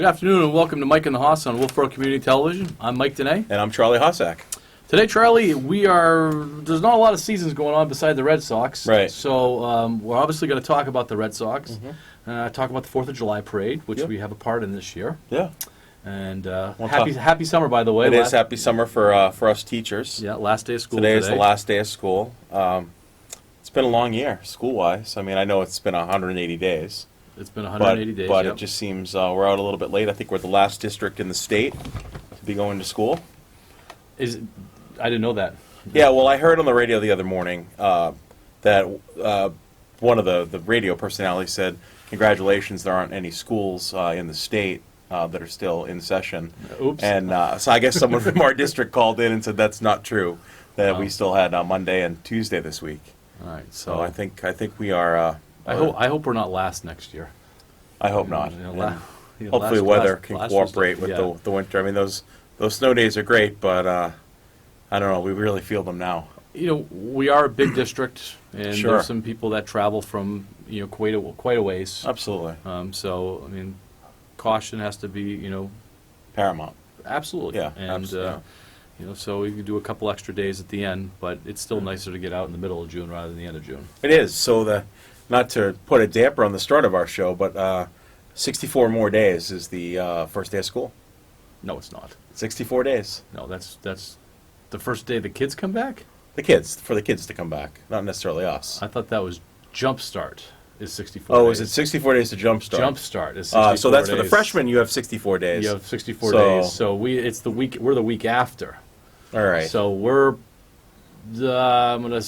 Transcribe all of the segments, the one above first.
Good afternoon and welcome to Mike and the Hoss on Wolfeboro Community Television. I'm Mike Dene. And I'm Charlie Hossack. Today, Charlie, there's not a lot of seasons going on beside the Red Sox. Right. So we're obviously going to talk about the Red Sox, talk about the 4th of July parade, which we have a part in this year. Yeah. And happy summer, by the way. It is happy summer for us teachers. Yeah, last day of school today. Is the last day of school. It's been a long year, school-wise. I mean, I know it's been 180 days. It's been 180 days, But it just seems we're out a little bit late. I think we're the last district in the state to be going to school. I didn't know that. Yeah, well, I heard on the radio the other morning that one of the radio personalities said, congratulations, there aren't any schools in the state that are still in session. Oops. And so I guess someone from our district called in and said that's not true, that we still had Monday and Tuesday this week. All right. So I think we are... I hope we're not last next year. I hope not. Hopefully last- weather last- can last cooperate was with the winter. I mean, those snow days are great, but I don't know. We really feel them now. You know, we are a big district, and Sure. there's some people that travel from quite a ways. Absolutely. So I mean, caution has to be Paramount. absolutely. Yeah, And absolutely. so we can do a couple extra days at the end, but it's still nicer to get out in the middle of June rather than the end of June. It is. So not to put a damper on the start of our show, but 64 more days is the first day of school. No, it's not. 64 days. No, that's the first day the kids come back. For the kids to come back, not necessarily us. I thought that was Jump Start is 64. Oh, days. is it 64 days to jumpstart? Jump Start is 64 so that's days. for the freshmen. You have 64 days. You have 64 So- days. So we're the week after. All right. So we're I'm gonna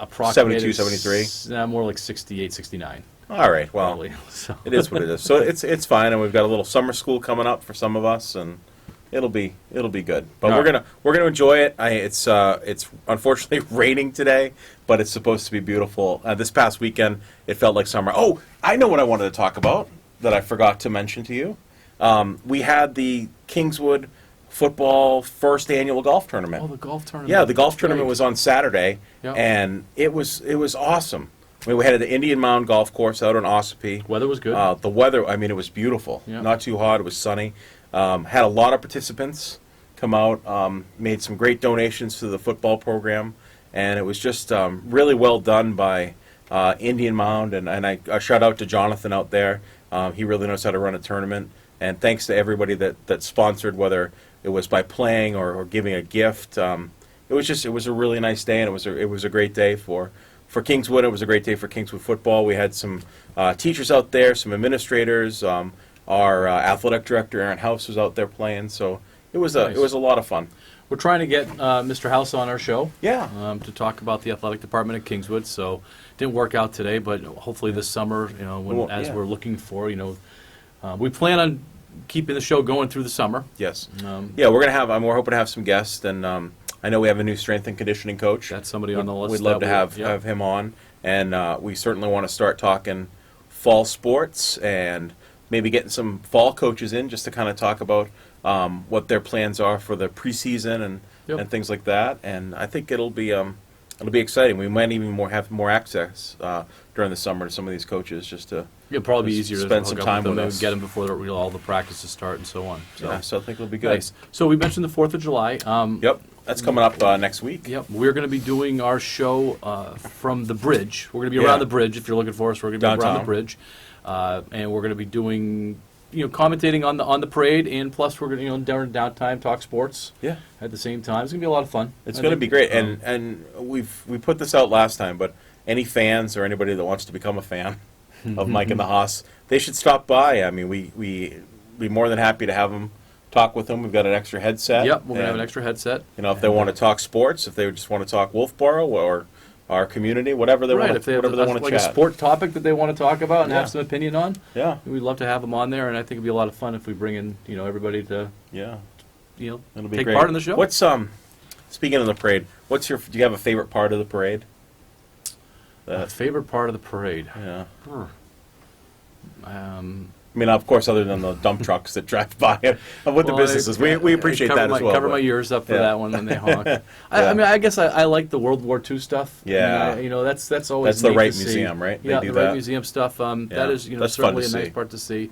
approximate 72, 73? More like 68, 69. All right. Well, Probably. So. it is what it is. So it's fine, and we've got a little summer school coming up for some of us, and it'll be good. But All we're gonna enjoy it. It's unfortunately raining today, but it's supposed to be beautiful. This past weekend, it felt like summer. Oh, I know what I wanted to talk about that I forgot to mention to you. We had the Kingswood football first annual golf tournament. Oh, the golf tournament. Yeah, the golf That's tournament great. was on Saturday, Yep. and it was awesome. I mean, we had the Indian Mound Golf Course out on Ossipee. Weather was good. The weather, I mean, it was beautiful. Yeah. Not too hot. It was sunny. Had a lot of participants come out, made some great donations to the football program, and it was just really well done by Indian Mound, and I shout out to Jonathan out there. He really knows how to run a tournament, and thanks to everybody that sponsored, whether it was by playing or giving a gift. It was a really nice day, and it was a great day for Kingswood. It was a great day for Kingswood football. We had some teachers out there, some administrators. Our athletic director Aaron House was out there playing, so it was Nice. a lot of fun. We're trying to get Mr. House on our show. Yeah. To talk about the athletic department at Kingswood. So didn't work out today, but hopefully this summer, we're looking for, we plan on keeping the show going through the summer. Yes. We're hoping to have some guests, and I know we have a new strength and conditioning coach. That's somebody on the list. We'd love to have him on, and we certainly want to start talking fall sports and maybe getting some fall coaches in just to kind of talk about what their plans are for the preseason and things like that. And I think it'll be exciting. We might even have more access during the summer to some of these coaches just to It'll probably be easier to spend some hook up time with them us. and get them before all the practices start and so on. So I think it'll be good. Nice. So we mentioned the 4th of July. Yep, that's coming up next week. Yep, we're going to be doing our show from the bridge. We're going to be Yeah. around the bridge. If you're looking for us, we're going to be around the Downtown. bridge, and we're going to be doing, commentating on the parade, and plus we're going to, during downtime, talk sports. Yeah. At the same time, it's going to be a lot of fun. It's I going to think. be great, and we put this out last time, but any fans or anybody that wants to become a fan of Mike and the Hoss, they should stop by. I mean, we be more than happy to have them talk with them. We've got an extra headset. Yep, we're going to have an extra headset. If they want to talk sports, if they just want to talk Wolfeboro or our community, whatever they Right, want if to, they have whatever they want to like chat. a sport topic that they want to talk about and Yeah. have some opinion on, Yeah, we'd love to have them on there, and I think it'd be a lot of fun if we bring in, everybody to, yeah, it'll be take great. part in the show. What's speaking of the parade? Do you have a favorite part of the parade? favorite part of the parade? Yeah. Um, I mean, of course, other than the dump trucks that drive by with the Well, businesses. We appreciate that as well. Cover but- my ears up for Yeah. that one when they honk. I mean, I guess I like the World War II stuff. Yeah. I mean, that's always That's the neat Wright to see. Museum, right? They Yeah, do the Wright that. Museum stuff. Yeah. That is That's fun certainly to a nice see. part to see.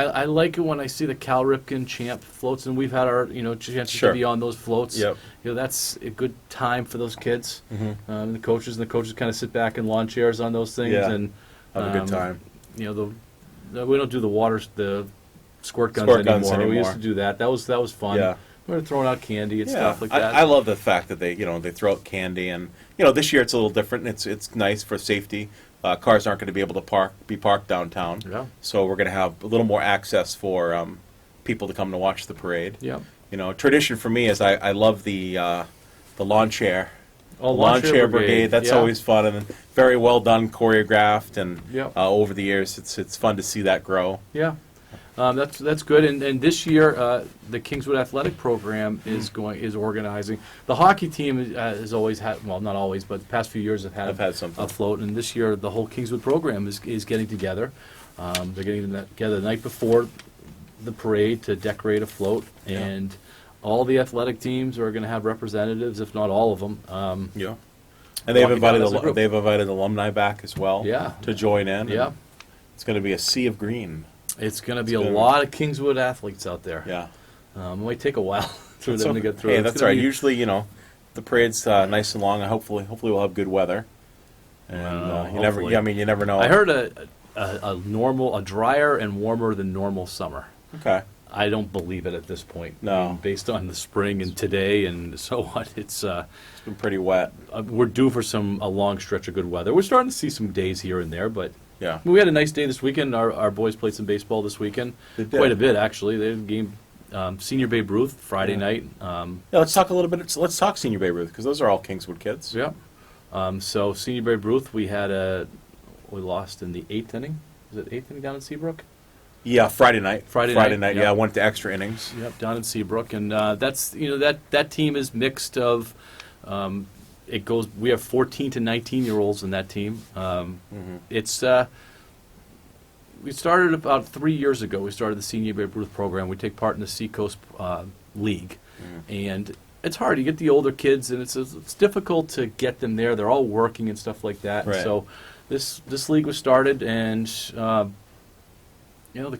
I like it when I see the Cal Ripken champ floats, and we've had our chances Sure. to be on those floats. Yep. That's a good time for those kids. The coaches kind of sit back in lawn chairs on those things Yeah. and Have a good time. we don't do the squirt guns Squirt guns anymore. We anymore. used to do that. That was fun. Yeah. We were throwing out candy and Yeah, stuff like that. I love the fact that they throw out candy, and this year it's a little different. It's nice for safety. Cars aren't going to be able to be parked downtown, so we're going to have a little more access for people to come to watch the parade. Yeah. Tradition for me is I love the lawn chair. Oh, Lawn chair brigade. That's always fun and very well done, choreographed, and over the years it's fun to see that grow. Yeah. That's good, and this year the Kingswood Athletic Program is organizing. The hockey team has always had, well, not always, but the past few years have had something a float, and this year the whole Kingswood program is getting together. They're getting together the night before the parade to decorate a float, and all the athletic teams are going to have representatives, if not all of them. And they've invited alumni back as well. Yeah. To join in. Yeah. It's going to be a sea of green. It's going to be a lot of Kingswood athletes out there. Yeah. It might take a while for them to get through. Hey, that's right. Usually, the parade's nice and long, and hopefully we'll have good weather. And you never know. I heard a drier and warmer than normal summer. Okay. I don't believe it at this point. No. I mean, based on the spring and today and so on, it's been pretty wet. We're due for a long stretch of good weather. We're starting to see some days here and there, but yeah, we had a nice day this weekend. Our boys played some baseball this weekend. They did. Quite a bit, actually. They had a game, Senior Babe Ruth, Friday night. Let's talk a little bit. Let's talk Senior Babe Ruth, because those are all Kingswood kids. Yeah. So Senior Babe Ruth, we lost in the 8th inning. Was it 8th inning down in Seabrook? Yeah, Friday night. Friday night. Yeah, went to extra innings. Yep, down in Seabrook, and that's that team is mixed of. It goes. We have 14 to 19-year-olds in that team. It's. We started about 3 years ago. We started the Senior Babe Ruth program. We take part in the Seacoast League, and it's hard. You get the older kids, and it's difficult to get them there. They're all working and stuff like that. Right. So this league was started, and the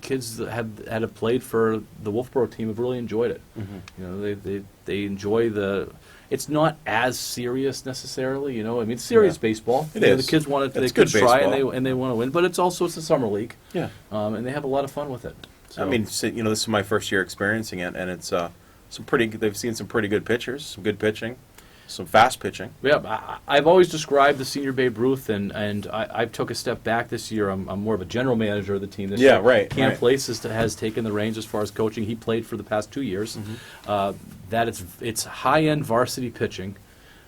kids that had played for the Wolfeboro team have really enjoyed it. They enjoy the. It's not as serious necessarily, it's serious baseball. It is. The kids want it. It's They good try baseball. and they want to win, but it's a summer league. Yeah. And they have a lot of fun with it. So. I mean, this is my first year experiencing it, and it's they've seen some pretty good pitchers, some good pitching, some fast pitching. Yeah, I've always described the Senior Babe Ruth, and I took a step back this year. I'm more of a general manager of the team this year. Yeah, right. Cam right. Place has taken the reins as far as coaching. He played for the past 2 years. That it's high-end varsity pitching,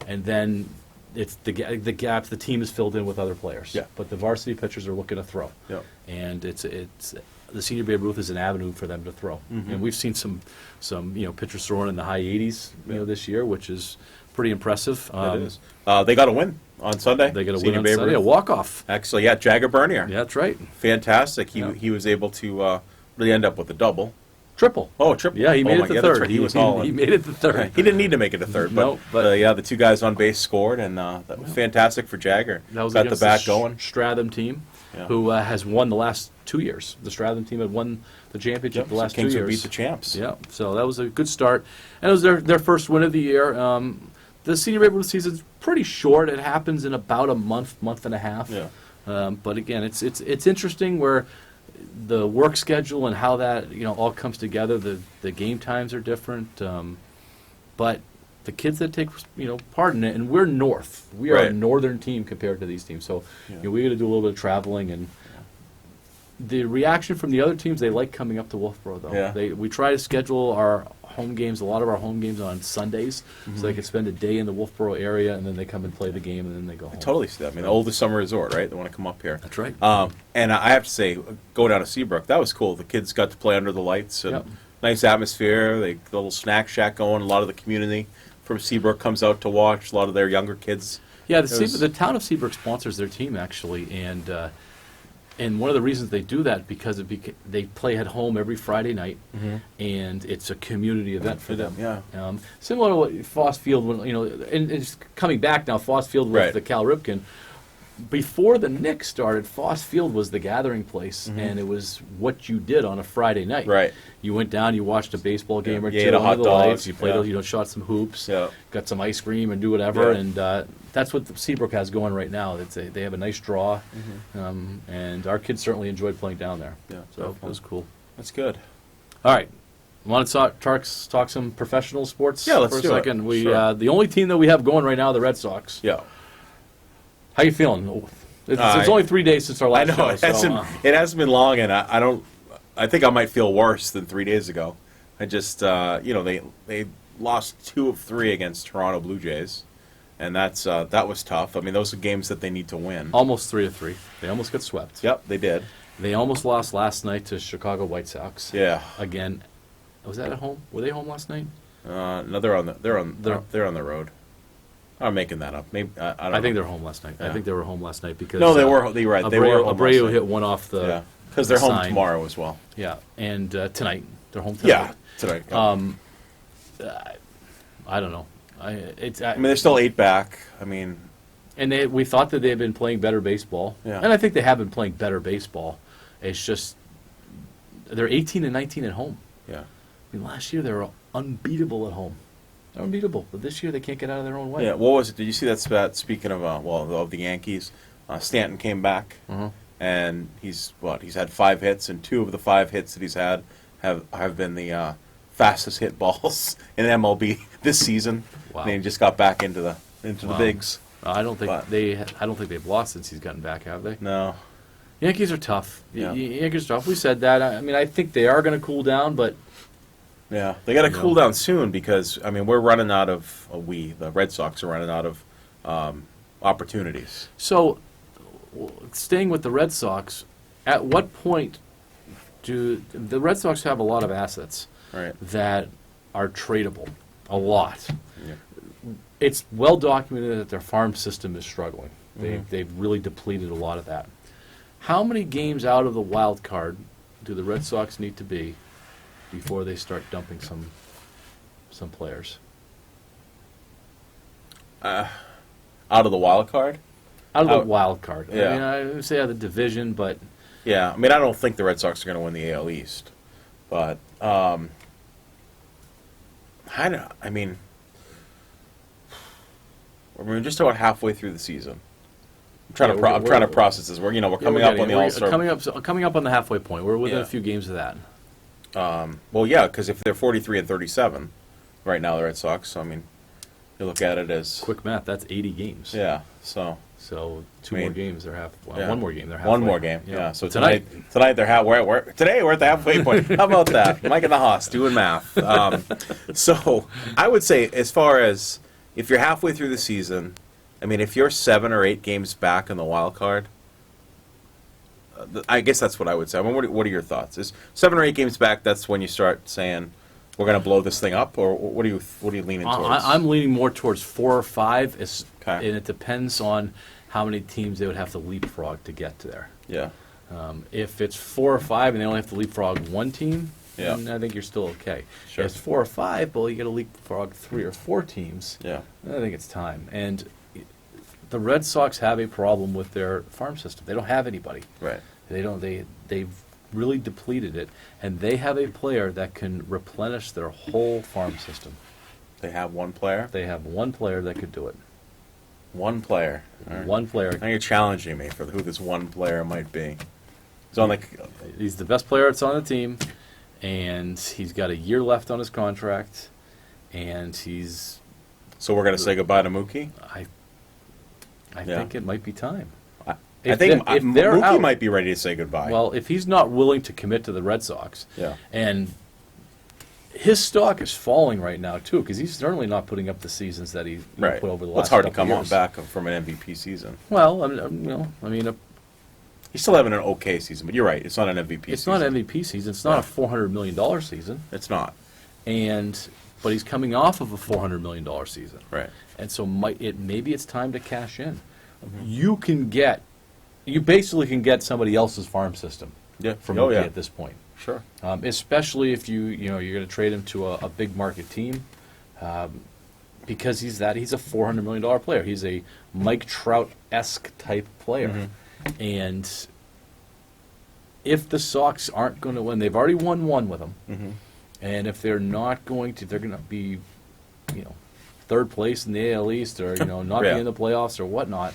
and then it's the gaps the team is filled in with other players. Yeah. But the varsity pitchers are looking to throw. Yeah. And it's the Senior Babe Ruth is an avenue for them to throw. And we've seen some pitchers throwing in the high 80s this year, which is pretty impressive. It is. They got a win on Sunday. They got a Senior win on Babe Sunday, a Ruth. walk-off. Actually, yeah, Jagger Bernier. Yeah, that's right. Fantastic. Yeah. He was able to really end up with a double. Triple. Oh, triple. Yeah, he made my it to God, third. that's right. He was hauling. He made it to third. He didn't need to make it a third, but, No, but the two guys on base scored, and that was fantastic for Jagger. That was got the against bat going. Stratham team, Yeah. who has won the last 2 years. The Stratham team had won the championship the last 2 years. Kingswood beat the champs. Yeah, so that was a good start, and it was their first win of the year. The Senior Babe Ruth season's pretty short. It happens in about a month and a half. Yeah. But again, it's interesting where the work schedule and how that all comes together. The game times are different, but the kids that take part in it, and we're north. We are a Right. northern team compared to these teams, so we got to do a little bit of traveling. And the reaction from the other teams, they like coming up to Wolfeboro though. Yeah. We try to schedule our home games, a lot of our home games on Sundays, so they can spend a day in the Wolfeboro area, and then they come and play the game, and then they go home. Totally see that. I mean, the oldest summer resort, right? They want to come up here. That's right. And I have to say, go down to Seabrook. That was cool. The kids got to play under the lights, and Yep. nice atmosphere. The little snack shack going. A lot of the community from Seabrook comes out to watch. A lot of their younger kids. Yeah, It was- the town of Seabrook sponsors their team actually, and one of the reasons they do that because they play at home every Friday night, and it's a community event for them. Yeah. Similar to what Foss Field, when and it's coming back now. Foss Field with Right. the Cal Ripken. before the Knicks started, Foss Field was the gathering place, and it was what you did on a Friday night. Right. You went down, you watched a baseball game or You two ate a under hot the dog, lights, you played, yeah. shot some hoops, Yeah. got some ice cream and do whatever, Yeah. and that's what the Seabrook has going right now. They have a nice draw, and our kids certainly enjoyed playing down there. Yeah, So it was cool. That's good. All right. Want to talk some professional sports Yeah, let's for a do it. second? We Sure. the only team that we have going right now, the Red Sox. Yeah. How you feeling? It's only 3 days since our I last know show. it hasn't been long, and I don't. I think I might feel worse than 3 days ago. I just they lost 2 of 3 against Toronto Blue Jays, and that was tough. I mean, those are games that they need to win. Almost 3 of 3. They almost got swept. Yep, they did. They almost lost last night to Chicago White Sox. Yeah. Again, was that at home? Were they home last night? No, they're on the road. I'm making that up. Maybe I don't know. I think they're home last night. I Yeah. think they were home last night because No, they were. They were right. They were home last Abreu night. hit one off the Yeah, because they're home sign. tomorrow as well. Yeah, and tonight they're home Yeah, tonight. tonight. I don't know. I mean, they're still 8 back. I mean, And we thought that they had been playing better baseball. Yeah. And I think they have been playing better baseball. It's just they're 18 and 19 at home. yeah. I mean, last year they were unbeatable at home. They're unbeatable. But this year they can't get out of their own way. Yeah, what was it? Did you see that spat? Speaking of of the Yankees, Stanton came back, and he's had 5 hits, and 2 of the 5 hits that he's had have been the fastest hit balls in MLB this season. Wow. And he just got back into the Wow. bigs. I don't think But- they've lost since he's gotten back, have they? No, Yankees are tough. Yeah. Yankees are tough. We said that. I mean, I think they are going to cool down, but yeah, they got to No. cool down soon because I mean we're running out of the Red Sox are running out of opportunities. so staying with the Red Sox, at what point do the Red Sox have a lot of assets Right. that are tradable? A lot. Yeah. It's well documented that their farm system is struggling. They've really depleted a lot of that. How many games out of the wild card do the Red Sox need to be before they start dumping some players? Out of the wild card. Out of the Out- wild card. yeah. I mean, I would say out of the division, but Yeah, I mean, I don't think the Red Sox are going to win the AL East, but I mean, we're just about halfway through the season. I'm trying Yeah, I'm trying to process this. We're coming up on the All Star. Coming up on the halfway point. We're within Yeah. a few games of that. Well, yeah, because if they're 43 and 37 right now, the Red Sox. So, I mean, you look at it as Quick math, that's 80 games. yeah. So So 2 I mean, more games, they're half. Well, yeah. one more game, they're halfway. one more game. Yeah. So tonight, tonight they're today we're at the halfway point. How about that? Mike and the Haas doing math. So I would say, as far as if you're halfway through the season, I mean, if you're 7 or 8 games back in the wild card, I guess that's what I would say. I mean, what are your thoughts? Is 7 or 8 games back? That's when you start saying we're going to blow this thing up, or what are you leaning towards? I'm leaning more towards 4 or 5, Okay. and it depends on how many teams they would have to leapfrog to get to there. Yeah. If it's 4 or 5 and they only have to leapfrog one team, Yeah. then I think you're still okay. Sure. If it's 4 or 5, but you got to leapfrog 3 or 4 teams, Yeah. then I think it's time. And the Red Sox have a problem with their farm system. They don't have anybody. Right. They've really depleted it, and they have a player that can replenish their whole farm system. They have one player. They have one player that could do it. One player. All right. One player. Now you're challenging me for who this one player might be. He's on He's the best player that's on the team, and he's got a year left on his contract, and he's. So we're going to say goodbye to Mookie. I Yeah. think it might be time. I If think they're- if they're Mookie out- might be ready to say goodbye. Well, if he's not willing to commit to the Red Sox, yeah. and his stock is falling right now too, because he's certainly not putting up the seasons that he Right. put over the Well, last. it's hard to couple come on years. back from an MVP season. Well, He's still having an okay season, but you're right. It's not an MVP it's season. not an MVP season. It's not a $400 million season, It's not. but he's coming off of a $400 million season, Right. and so maybe it's time to cash in. You basically can get somebody else's farm system Yeah. from Oh, Mookie yeah. at this point. Sure. Especially if you're going to trade him to a big market team. because he's a $400 million player. He's a Mike Trout-esque type player. And if the Sox aren't going to win, they've already won one with him. And if they're not going to, they're going to be, third place in the AL East, or not be in the playoffs or whatnot.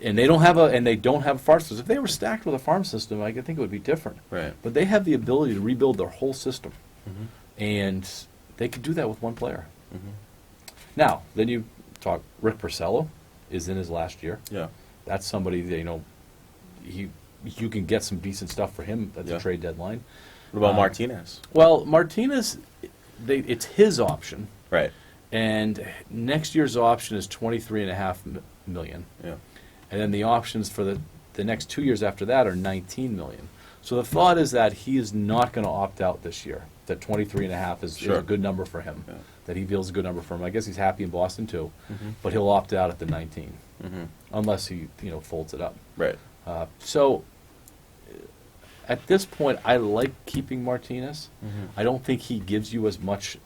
And they don't have a farm system. If they were stacked with a farm system, I think it would be different. Right. But they have the ability to rebuild their whole system, and they could do that with one player. Now, then you talk. Rick Porcello is in his last year. Yeah. That's somebody that, you can get some decent stuff for him at the trade deadline. What about Martinez? Well, Martinez, it's his option. Right. And next year's option is $23.5 million. Yeah. And then the options for the next 2 years after that are $19 million. So the thought is that he is not going to opt out this year. That 23.5 is a good number for him. Yeah. That he feels a good number for him. I guess he's happy in Boston too, but he'll opt out at the 19, unless he folds it up. Right. So at this point, I like keeping Martinez. I don't think he gives you as much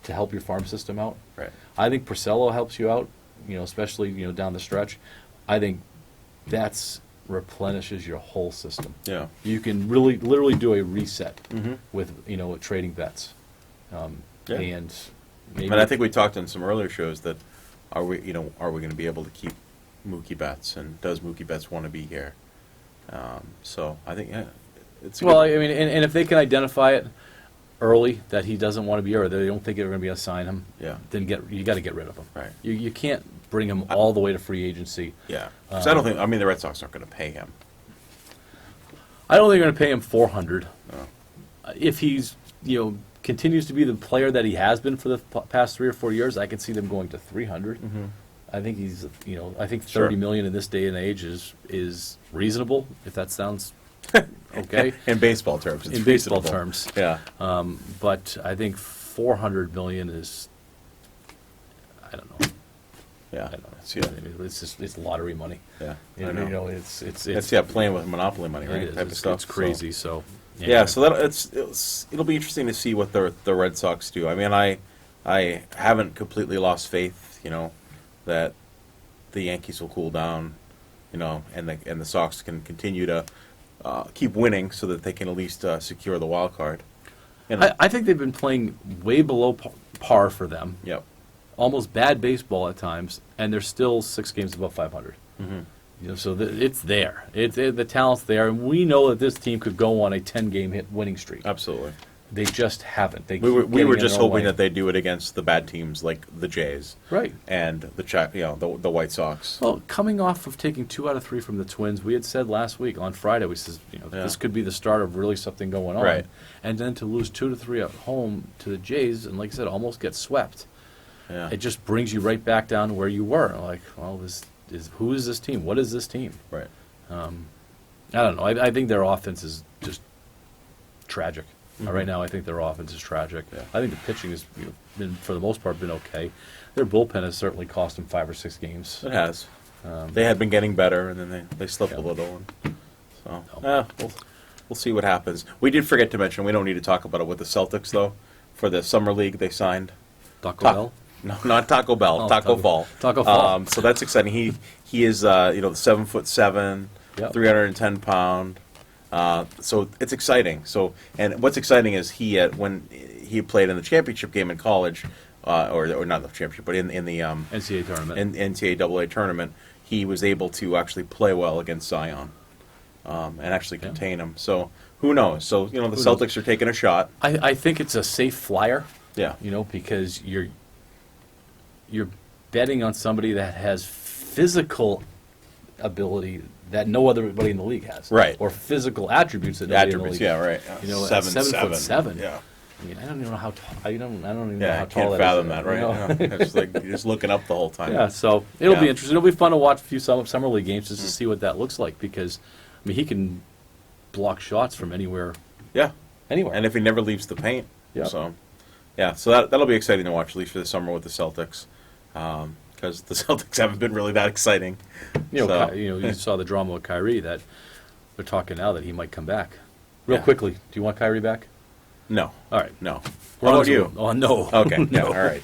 to help your farm system out. Right. I think Porcello helps you out, especially down the stretch. I think that's replenishes your whole system. Yeah. You can literally do a reset with trading bets. And maybe, I think we talked in some earlier shows that are we going to be able to keep Mookie Betts, and does Mookie Betts want to be here? So I think it's well. good. I mean, and if they can identify it early that he doesn't want to be here, or they don't think they're going to be able to sign him, then you got to get rid of him. Right. You can't bring him all the way to free agency. Yeah. Because I don't think. I mean, the Red Sox aren't going to pay him. I don't think they're going to pay him $400. No. If he's continues to be the player that he has been for the past 3 or 4 years, I can see them going to $300. I think he's I think $30 million in this day and age is reasonable, if that sounds okay. In baseball terms. It's in baseball reasonable. terms. Yeah. But I think $400 million is, I don't know. Yeah. I don't know. It's lottery money. Yeah. I know. It's playing with monopoly money, right? It is. Type of stuff. It's crazy. So. Yeah. So it'll be interesting to see what the Red Sox do. I mean, I haven't completely lost faith, that the Yankees will cool down, and the Sox can continue to keep winning so that they can at least secure the wild card. I think they've been playing way below par for them. Yep. Almost bad baseball at times, and they're still 6 games above 500. So it's there. The talent's there, and we know that this team could go on a 10-game winning streak. Absolutely. They just haven't. We were just hoping that they'd do it against the bad teams like the Jays, right, and the White Sox. Well, coming off of taking 2 out of 3 from the Twins, we had said last week on Friday, we said this could be the start of really something going on, right. And then to lose 2 to 3 at home to the Jays, and like I said, almost get swept. Yeah. It just brings you right back down to where you were. Like, well, who is this team? What is this team? Right. I don't know. I think their offense is just tragic. Right now, I think their offense is tragic. Yeah. I think the pitching has been, for the most part, been okay. Their bullpen has certainly cost them 5 or 6 games. It has. They had been getting better, and then they slipped a little. So we'll see what happens. We did forget to mention, we don't need to talk about it with the Celtics, though. For the Summer League, they signed Taco Bell? No, not Taco Bell. Taco Fall. Taco Fall. So that's exciting. He is 7'7", 310-pound. So it's exciting. And what's exciting is when he played in the championship game in college, or not the championship, but in the NCAA tournament, NCAA tournament, he was able to actually play well against Zion, and actually contain him. So who knows? So the Celtics are taking a shot. I think it's a safe flyer. Yeah. Because you're betting on somebody that has physical ability that no other anybody in the league has, right? Or physical attributes that nobody in the league. Yeah, right. 7'7". Yeah. I mean, I don't even know how tall. I don't even know Yeah, how I tall can't that fathom is. that, right? Yeah. It's like you're just looking up the whole time. Yeah, so it'll Yeah. be interesting. It'll be fun to watch a few summer league games just to see what that looks like, because he can block shots from anywhere. Yeah. Anywhere. And if he never leaves the paint. Yeah. So, so that'll be exciting to watch, at least for the summer with the Celtics, because the Celtics haven't been really that exciting. You saw the drama with Kyrie, that they're talking now that he might come back. Real quickly, do you want Kyrie back? No. All right. No. We're How on about the you? same- Oh, no. Okay. Yeah, No. all right.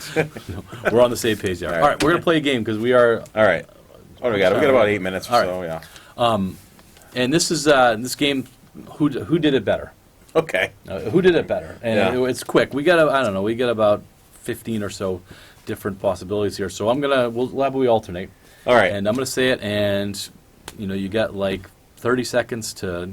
No. We're on the same page there. All All right. right, we're going to play a game because we are, All right. What do we got? We got about 8 minutes or All right. so, yeah. and this is this game, who did it better? Okay. Who did it better? And Yeah. it's quick. We got, I don't know, we got about 15 or so different possibilities here. So we alternate. All right. And I'm going to say it, and, you got like 30 seconds to,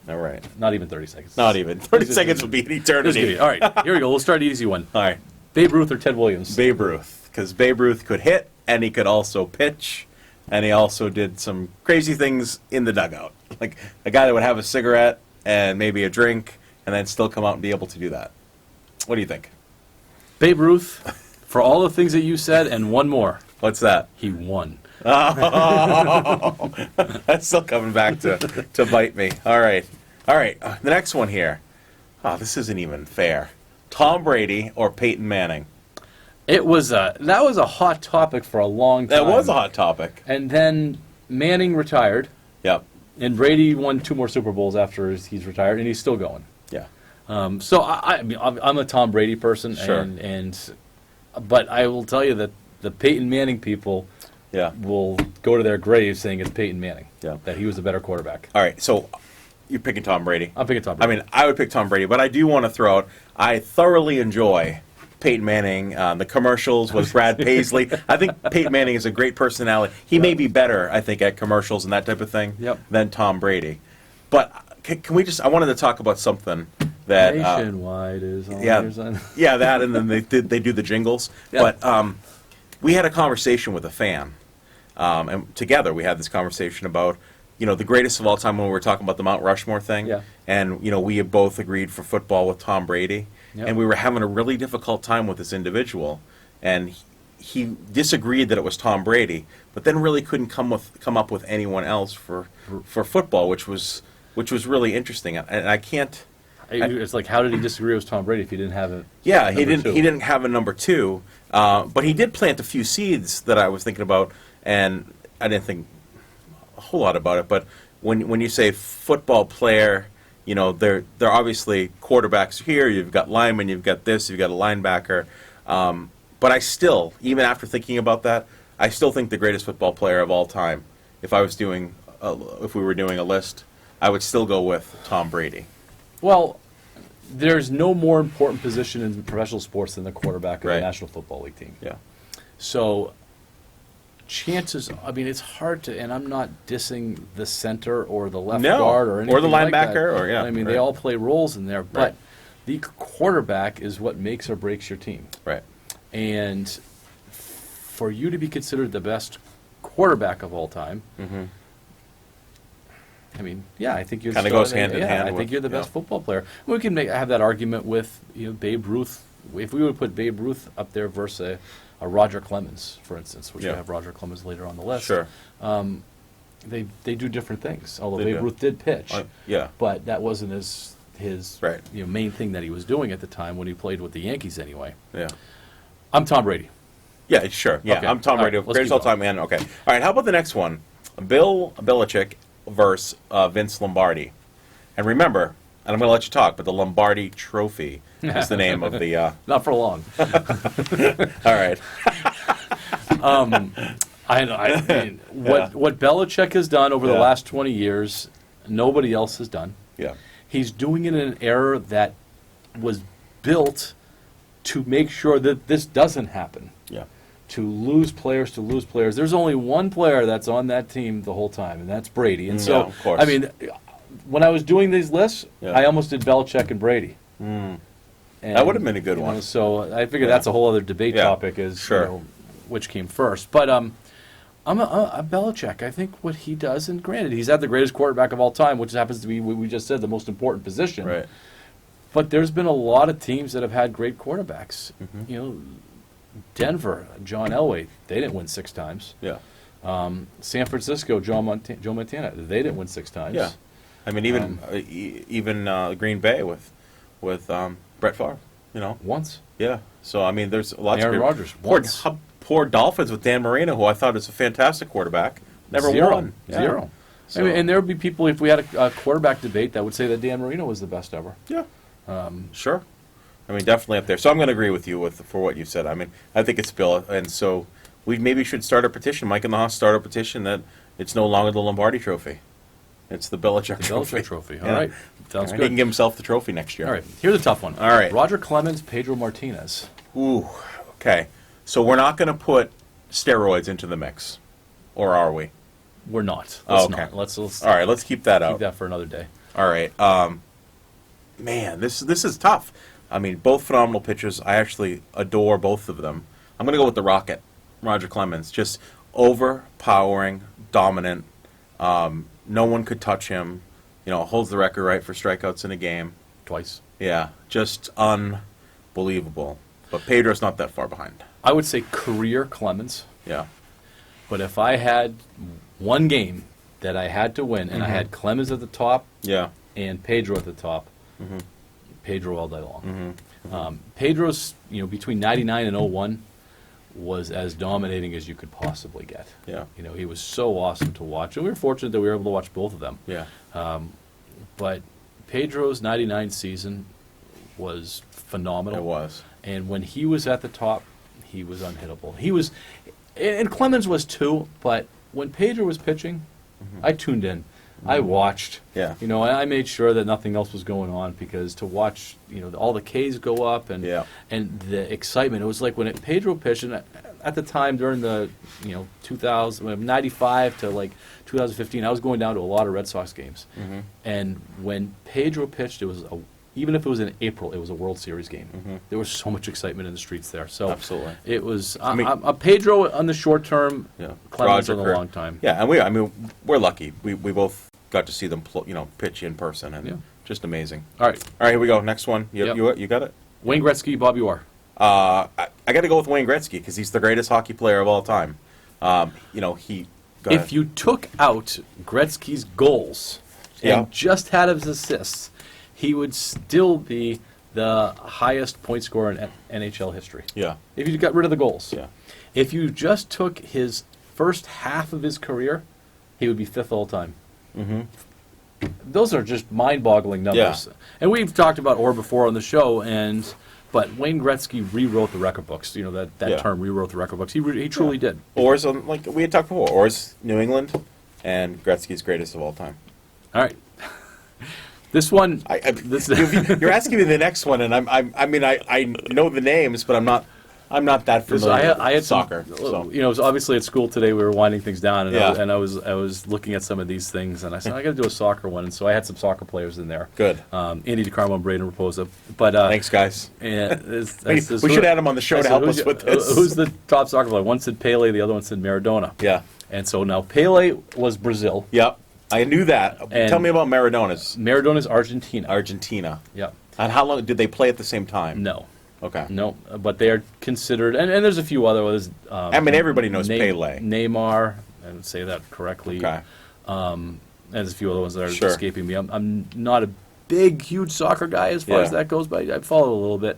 All right. not even 30 seconds. Not even. 30 seconds would be an This is eternity. good. All right, here we go. We'll start an easy one. All right. Babe Ruth or Ted Williams? Babe Ruth. Because Babe Ruth could hit, and he could also pitch, and he also did some crazy things in the dugout. Like a guy that would have a cigarette and maybe a drink, and then still come out and be able to do that. What do you think? Babe Ruth, for all the things that you said, and one more. What's that? He won. Oh, that's still coming back to bite me. All right. All right. The next one here. Oh, this isn't even fair. Tom Brady or Peyton Manning? That was a hot topic for a long time. That was a hot topic. And then Manning retired, Yep. and Brady won 2 more Super Bowls after he's retired, and he's still going. Yeah. So I mean, I'm a Tom Brady person, Sure. but I will tell you that the Peyton Manning people Yeah. will go to their grave saying it's Peyton Manning. Yeah. That he was the better quarterback. All right. So you're picking Tom Brady. I'm picking Tom I Brady. mean, I would pick Tom Brady, but I do want to throw out, I thoroughly enjoy Peyton Manning, the commercials with Brad Paisley. I think Peyton Manning is a great personality. He may be better, I think, at commercials and that type of thing Yep. than Tom Brady. But can we just, I wanted to talk about something that... Nationwide is all yeah, yours on. yeah, that, and then they do the jingles. Yeah. But we had a conversation with a fan, and together we had this conversation about, the greatest of all time when we were talking about the Mount Rushmore thing. Yeah. And, we had both agreed for football with Tom Brady. Yep. And we were having a really difficult time with this individual. And he disagreed that it was Tom Brady, but then really couldn't come up with anyone else for football, which was really interesting. And I can't... It's like, how did he disagree with Tom Brady if he didn't have it? Yeah, he number two? didn't have a number 2, but he did plant a few seeds that I was thinking about, and I didn't think a whole lot about it. But when you say football player, they're obviously quarterbacks here. You've got linemen, you've got this, you've got a linebacker. But I still, even after thinking about that, I still think the greatest football player of all time. If we were doing a list, I would still go with Tom Brady. Well, there's no more important position in professional sports than the quarterback of Right. the National Football League team. Yeah. So, it's hard to, and I'm not dissing the center or the left No, guard or anything or the like linebacker, that. or, yeah, I mean, right. they all play roles in there, but Right. the quarterback is what makes or breaks your team. Right. And for you to be considered the best quarterback of all time, Mm-hmm. I think you're Kinda still- goes hand in hand I with- think you're the best yeah. football player. We can have that argument with Babe Ruth. If we would put Babe Ruth up there versus a Roger Clemens, for instance, which Yeah. we have Roger Clemens later on the list. Sure. They do different things. Although They Babe do. Ruth did pitch, Yeah. but that wasn't his Right. main thing that he was doing at the time when he played with the Yankees anyway. Yeah. I'm Tom Brady. Yeah, sure. Yeah, Okay. I'm Tom All Brady. right, let's Greatest keep all-time man. Okay. All right, how about the next one? Bill Belichick versus Vince Lombardi. And remember, and I'm going to let you talk, but the Lombardi Trophy is the name of the... Not for long. All right. What Belichick has done over the Yeah. last 20 years, nobody else has done. Yeah. He's doing it in an era that was built to make sure that this doesn't happen. Yeah. To lose players. There's only one player that's on that team the whole time, and that's Brady. And so, Yeah, of course. when I was doing these lists, Yeah. I almost did Belichick and Brady. And, That would have been a good one. So I figured Yeah. that's a whole other debate Yeah, topic, is sure. which came first. But I'm a Belichick. I think what he does, and granted, he's had the greatest quarterback of all time, which happens to be, what we just said, the most important position. Right. But there's been a lot of teams that have had great quarterbacks. Mm-hmm. Denver, John Elway, they didn't win 6 times. Yeah. San Francisco, Joe Montana, they didn't win 6 times. Yeah. Even Green Bay with Brett Favre, Once. Yeah. So, there's lots Aaron of... Rodgers, Poor, once. poor Dolphins with Dan Marino, who I thought is a fantastic quarterback. Never Zero. won. Yeah. Zero. So- And there would be people, if we had a quarterback debate, that would say that Dan Marino was the best ever. Yeah. Sure. I mean, definitely up there. So I'm going to agree with you for what you said. I mean, I think it's Bill, and so we maybe should start a petition. Mike and the Haas start a petition that it's no longer the Lombardi Trophy. It's the Belichick Trophy. Belichick Trophy. All right. Sounds He good. can give himself the trophy next year. All right. Here's a tough one. All right. Roger Clemens, Pedro Martinez. Ooh, okay. So we're not going to put steroids into the mix, or are we? We're not. Oh, Let's okay. not. Let's All right, let's keep that keep out. that for another day. All right. Man, this is tough. I mean, both phenomenal pitchers. I actually adore both of them. I'm going to go with the Rocket, Roger Clemens. Just overpowering, dominant. No one could touch him. Holds the record right for strikeouts in a game. Twice. Yeah, just unbelievable. But Pedro's not that far behind. I would say career Clemens. Yeah. But if I had one game that I had to win, and I had Clemens at the top Yeah. and Pedro at the top, Pedro all day long. Pedro's, between 99 and 01 was as dominating as you could possibly get. Yeah. He was so awesome to watch. And we were fortunate that we were able to watch both of them. Yeah. But Pedro's 99 season was phenomenal. It was. And when he was at the top, he was unhittable. He was, and Clemens was too, but when Pedro was pitching, I tuned in. I watched. Yeah. I made sure that nothing else was going on, because to watch, all the Ks go up and the excitement. It was like when Pedro pitched, and at the time during the 95 to like 2015, I was going down to a lot of Red Sox games, and when Pedro pitched, it was even if it was in April, it was a World Series game. There was so much excitement in the streets there. So Absolutely. it was Pedro on the short term, Yeah. Clemens Roger on the Curt. long time. Yeah, and we're lucky. We both got to see them, pitch in person, and just amazing. All right, All right, here we go. Next one. Yep. You got it. Wayne Gretzky, Bobby Orr. I got to go with Wayne Gretzky because he's the greatest hockey player of all time. He. Go ahead. If you took out Gretzky's goals Yeah. and just had his assists, he would still be the highest point scorer in NHL history. Yeah. If you got rid of the goals. Yeah. If you just took his first half of his career, he would be fifth all time. Those are just mind-boggling numbers. Yeah. And we've talked about Orr before on the show, but Wayne Gretzky rewrote the record books. That Yeah. term, rewrote the record books. He truly did. Orr's like we had talked before. Orr's New England, and Gretzky's greatest of all time. All right. This one, You're asking me the next one, and I know the names, but I'm not that familiar I had with soccer. So. It was obviously at school today. We were winding things down, and, Yeah. I was looking at some of these things, and I said I got to do a soccer one, and so I had some soccer players in there. Good. Andy DeCarmo and Brady Raposa. But Thanks, guys. And We should have him on the show to help us with this. Who's the top soccer player? One said Pele, the other one said Maradona. Yeah. And so now Pele was Brazil. Yep. I knew that. And Tell me about Maradona's. Maradon's Argentina. Argentina. Yep. And how long did they play at the same time? No. Okay. No, but they are considered, and there's a few other ones. Everybody knows Pele. Neymar, I would say that correctly. Okay. There's a few other ones that are Sure. escaping me. I'm not a big, huge soccer guy as far as that goes, but I follow a little bit.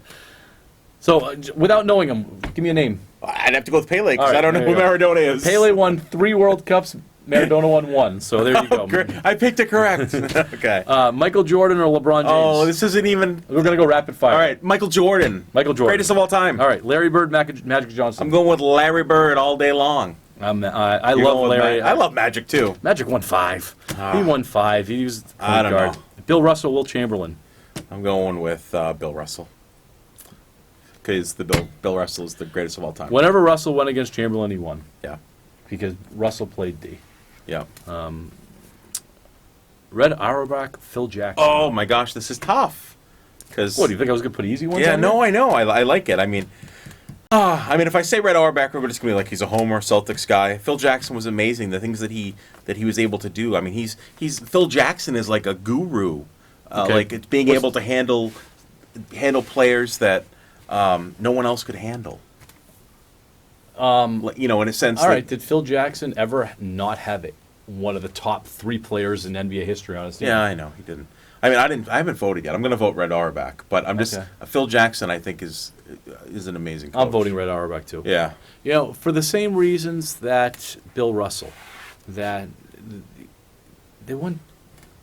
So, without knowing him, give me a name. I'd have to go with Pele because All right, I don't know there who you go. Maradona is. Pele won 3 World Cups. Maradona won 1. So there you go. Great. I picked it correct. Okay. Michael Jordan or LeBron James? Oh, this isn't even. We're going to go rapid fire. All right, Michael Jordan. Michael Jordan. Greatest of all time. All right, Larry Bird, Magic Johnson. I'm going with Larry Bird all day long. I You're love going with Larry. I love Magic too. Magic won 5. He won 5. He was the I point don't guard. know. Bill Russell, Will Chamberlain. I'm going with Bill Russell because Bill Russell is the greatest of all time. Whenever Russell went against Chamberlain, he won Yeah. because Russell played D. Yeah. Red Auerbach, Phil Jackson. Oh my gosh, this is tough. Because What, do you think I was going to put easy ones yeah, on no, there? I know. I like it. I mean, if I say Red Auerbach, everybody's gonna be like he's a Homer Celtics guy. Phil Jackson was amazing. The things that he was able to do. I mean, he's Phil Jackson is like a guru. Okay. Like it's being able to handle players that no one else could handle. In a sense. All right, did Phil Jackson ever not have one of the top 3 players in NBA history on his team? Yeah, I know he didn't. I mean, I haven't voted yet. I'm going to vote Red Auerbach, but I'm just Okay. Phil Jackson. I think is an amazing coach. I'm voting Red Auerbach too. Yeah. For the same reasons that Bill Russell, that they won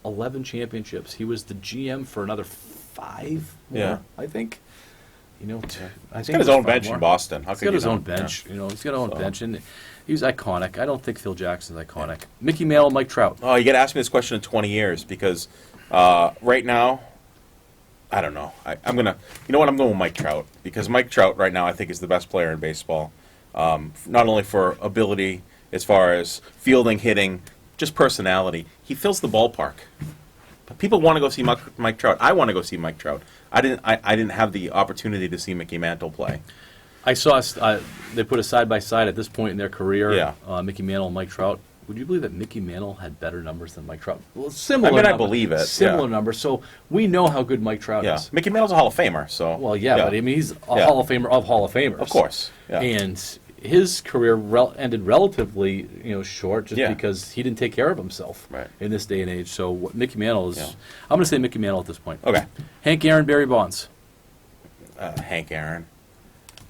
11 championships. He was the GM for another 5 more, Yeah. I think. You know, I He's think got his it was own bench 5 more. in Boston. How He's could got you his own not? bench. Yeah. You know, he's got his own So. bench, and he's iconic. I don't think Phil Jackson's iconic. Mickey Mantle, Mike Trout. Oh, you got to ask me this question in 20 years because right now, I don't know. I'm gonna. You know what? I'm going with Mike Trout because Mike Trout right now I think is the best player in baseball. Not only for ability as far as fielding, hitting, just personality. He fills the ballpark. People want to go see Mike Trout. I want to go see Mike Trout. I didn't have the opportunity to see Mickey Mantle play. I saw they put a side by side at this point in their career. Yeah. Mickey Mantle and Mike Trout. Would you believe that Mickey Mantle had better numbers than Mike Trout? Well, similar. I mean, I numbers, believe it, Similar yeah. numbers. So we know how good Mike Trout Yeah, is. Mickey Mantle's a Hall of Famer. So Well, yeah, but I mean, he's a Yeah. Hall of Famer of Hall of Famers. Of course. Yeah. And his career ended relatively, short just Yeah. because he didn't take care of himself Right. in this day and age. So Mickey Mantle is. Yeah. I'm going to say Mickey Mantle at this point. Okay. Hank Aaron, Barry Bonds. Hank Aaron.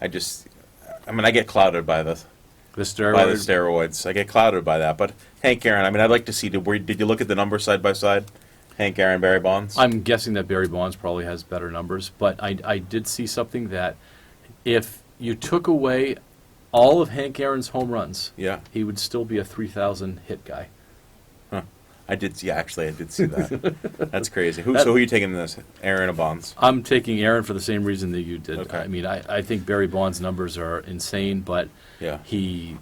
I get clouded by the The steroid. by the steroids. I get clouded by that. But Hank Aaron, I'd like to see, did you look at the numbers side by side? Hank Aaron, Barry Bonds? I'm guessing that Barry Bonds probably has better numbers, but I did see something that if you took away all of Hank Aaron's home runs, Yeah. he would still be a 3,000 hit guy. I did see that. That's crazy. So who are you taking in this? Aaron or Bonds? I'm taking Aaron for the same reason that you did. Okay. I mean, I think Barry Bonds' numbers are insane, but Yeah. he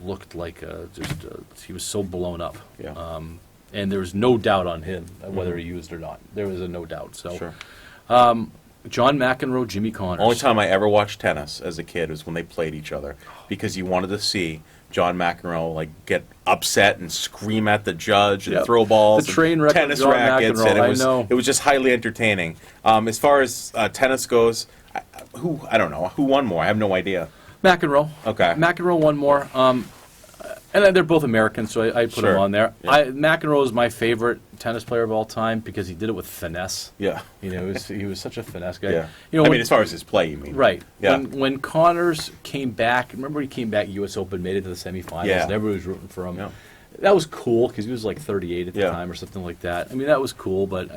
looked like he was so blown up. Yeah. And there was no doubt on him whether he used or not. There was no doubt. So, Sure. John McEnroe, Jimmy Connors. Only time I ever watched tennis as a kid was when they played each other because you wanted to see John McEnroe get upset and scream at the judge and Yep. throw balls, The train and wreck of tennis John rackets, McEnroe, and I know. it was just highly entertaining. As far as tennis goes, I don't know who won more. I have no idea. McEnroe. Okay. McEnroe won more. And they're both Americans, so I put Sure. him on there. Yeah. McEnroe is my favorite tennis player of all time because he did it with finesse. Yeah. He was such a finesse guy. Yeah. When- as far as his play, you mean? right. Yeah. When Connors came back, remember he came back U.S. Open, made it to the semifinals, Yeah. and everybody was rooting for him. Yeah. That was cool because he was like 38 at the Yeah. time or something like that. I mean, that was cool, but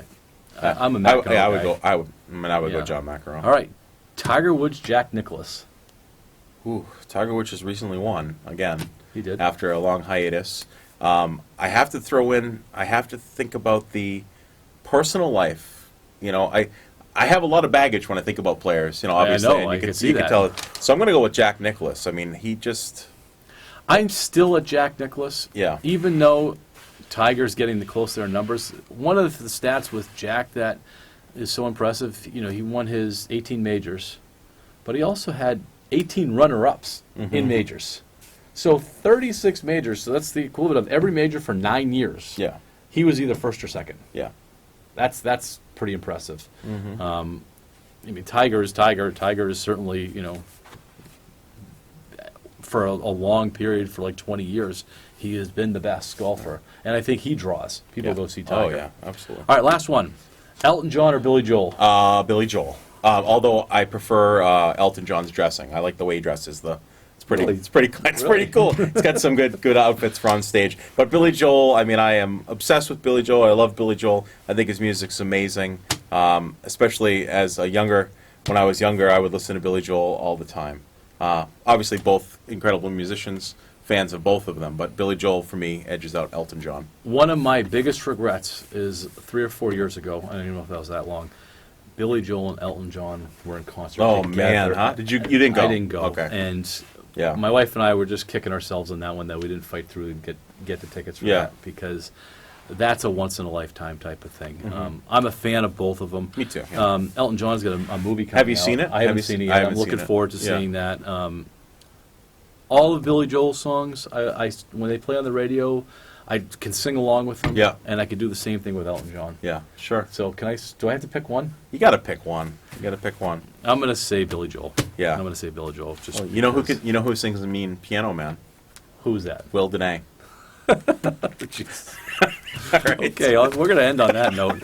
I'm a McEnroe I would guy. go. I would Yeah. go John McEnroe. All right. Tiger Woods, Jack Nicklaus. Ooh, Tiger Woods has recently won again. He did. After a long hiatus. I have to throw in. I have to think about the personal life. I have a lot of baggage when I think about players. Obviously, know, and I you can can see you can that. tell it. So I'm going to go with Jack Nicklaus. I mean, he just I'm still at Jack Nicklaus. Yeah. Even though Tiger's getting the close to their numbers, one of the stats with Jack that is so impressive, he won his 18 majors, but he also had 18 runner-ups in majors. So 36 majors, so that's the equivalent of every major for 9 years. yeah He was either first or second. yeah. That's pretty impressive. I mean, Tiger is Tiger. Tiger is certainly, for a long period, for like 20 years, he has been the best golfer. And I think he draws. People go see Tiger. Oh yeah, absolutely. All right, last one. Elton John or Billy Joel? Billy Joel. Although I prefer Elton John's dressing. I like the way he dresses. It's pretty. Really? It's pretty. It's pretty cool. It's got some good outfits for on stage. But Billy Joel. I mean, I am obsessed with Billy Joel. I love Billy Joel. I think his music's amazing. Especially when I was younger, I would listen to Billy Joel all the time. Obviously, both incredible musicians. Fans of both of them, but Billy Joel for me edges out Elton John. One of my biggest regrets is 3 or 4 years ago. I don't even know if that was that long. Billy Joel and Elton John were in concert Oh together. man, huh? You didn't go? I didn't go. Okay. And Yeah. my wife and I were just kicking ourselves on that one that we didn't fight through and get the tickets for Yeah. that because that's a once in a lifetime type of thing. I'm a fan of both of them. Me too, yeah. Elton John's got a movie coming Have you out. seen it? I haven't seen it I yet. I'm haven't looking seen it. forward to Yeah. seeing that. All of Billy Joel's songs, I when they play on the radio, I can sing along with them. Yeah. And I could do the same thing with Elton John. Yeah, sure. So do I have to pick one? You got to pick one. You got to pick one. I'm going to say Billy Joel. Yeah. I'm going to say Billy Joel. Just You know who because- You know who sings the mean Piano Man? Who's that? Will Dene. Jeez. Okay, we're going to end on that note.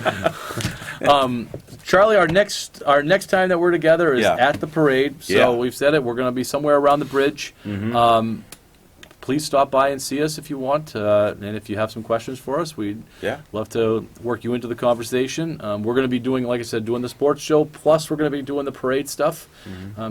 Charlie, our next time that we're together is Yeah. at the parade. So Yeah. we've said it. We're going to be somewhere around the bridge. please stop by and see us if you want. And if you have some questions for us, we'd love to work you into the conversation. We're going to be doing, like I said, doing the sports show, plus we're going to be doing the parade stuff.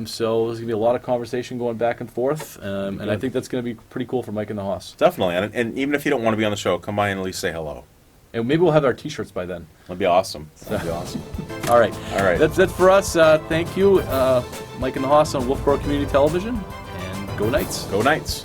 So there's going to be a lot of conversation going back and forth. And I think that's going to be pretty cool for Mike and the Hoss. Definitely. And even if you don't want to be on the show, come by and at least say hello. And maybe we'll have our T-shirts by then. That'd be awesome. That'd be awesome. All right. All right. That's for us. Thank you, Mike and the Hoss on Wolfeboro Community Television. And go Knights. Go Knights.